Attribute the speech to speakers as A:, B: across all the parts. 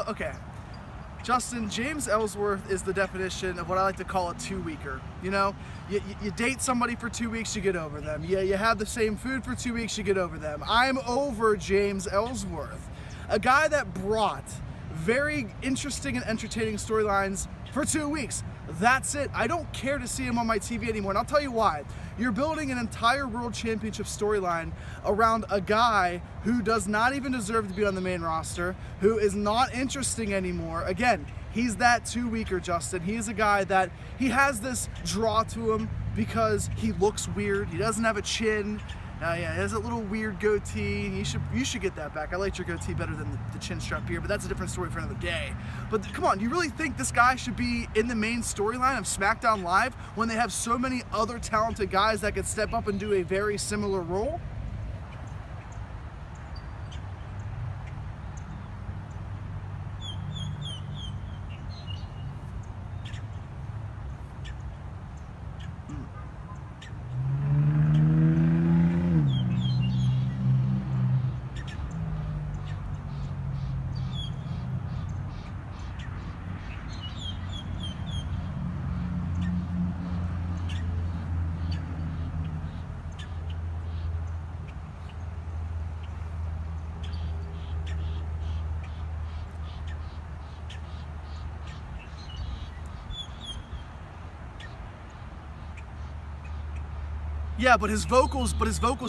A: Okay. Justin, James Ellsworth is the definition of what I like to call a two-weeker. You know, you date somebody for 2 weeks, you get over them. You have the same food for 2 weeks, you get over them. I'm over James Ellsworth, a guy that brought very interesting and entertaining storylines for 2 weeks. That's it. I don't care to see him on my TV anymore, and I'll tell you why. You're building an entire World Championship storyline around a guy who does not even deserve to be on the main roster, who is not interesting anymore. Again, he's that two-weeker, Justin. He is a guy that he has this draw to him because he looks weird. He doesn't have a chin. Yeah, he has a little weird goatee. You should get that back. I liked your goatee better than the chin strap here, but that's a different story for another day. But come on, you really think this guy should be in the main storyline of SmackDown Live when they have so many other talented guys that could step up and do a very similar role? Yeah, but his vocals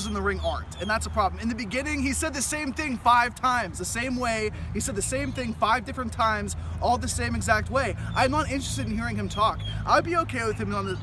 A: in the ring aren't, and that's a problem. In the beginning, he said the same thing 5 times, the same way. He said the same thing 5 different times, all the same exact way. I'm not interested in hearing him talk. I'd be okay with him on the...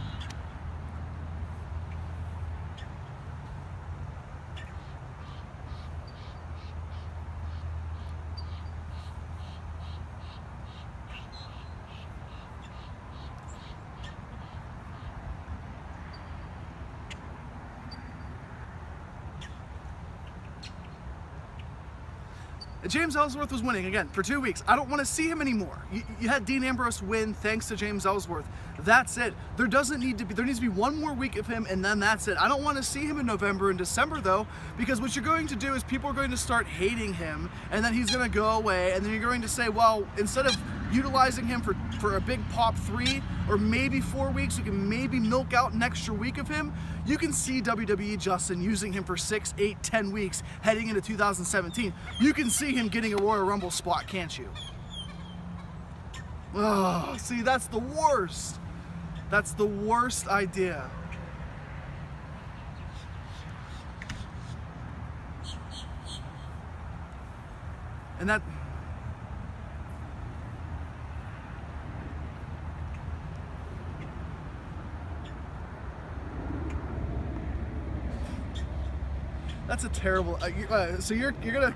A: James Ellsworth was winning again for 2 weeks. I don't want to see him anymore. You had Dean Ambrose win thanks to James Ellsworth. That's it. There needs to be one more week of him, and then that's it. I don't want to see him in November and December though, because what you're going to do is people are going to start hating him, and then he's going to go away, and then you're going to say, well, instead of utilizing him for a big pop 3 or maybe 4 weeks, you can maybe milk out an extra week of him. You can see WWE, Justin, using him for 6, 8, 10 weeks heading into 2017. You can see him getting a Royal Rumble spot, can't you? Oh, see, that's the worst. That's the worst idea. And that... That's a terrible... so you're gonna...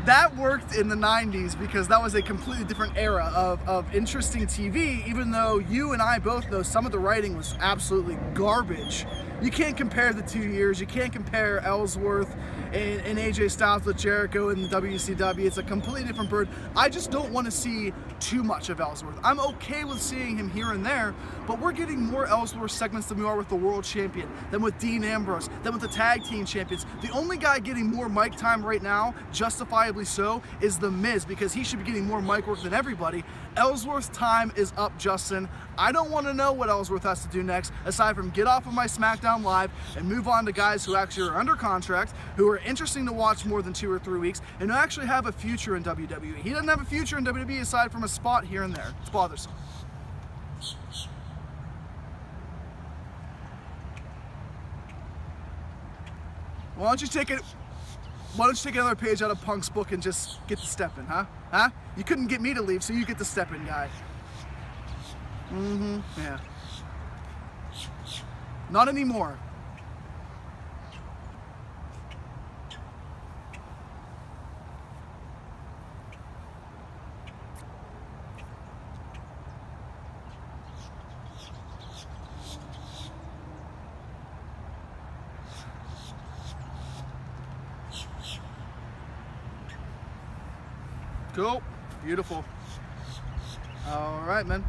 A: That worked in the 90s because that was a completely different era of interesting TV, even though you and I both know some of the writing was absolutely garbage. You can't compare the 2 years. You can't compare Ellsworth and AJ Styles with Jericho in the WCW. It's a completely different bird. I just don't want to see too much of Ellsworth. I'm okay with seeing him here and there, but we're getting more Ellsworth segments than we are with the World Champion, than with Dean Ambrose, than with the Tag Team Champions. The only guy getting more mic time right now, justifiably so, is The Miz, because he should be getting more mic work than everybody. Ellsworth's time is up, Justin. I don't want to know what Ellsworth has to do next, aside from get off of my SmackDown Live and move on to guys who actually are under contract, who are interesting to watch more than 2 or 3 weeks, and who actually have a future in WWE. He doesn't have a future in WWE aside from a spot here and there. It's bothersome. Why don't you take another page out of Punk's book and just get to stepping, huh? Huh? You couldn't get me to leave, so you get the stepping, guy. Yeah. Not anymore. Cool. Beautiful. All right, man.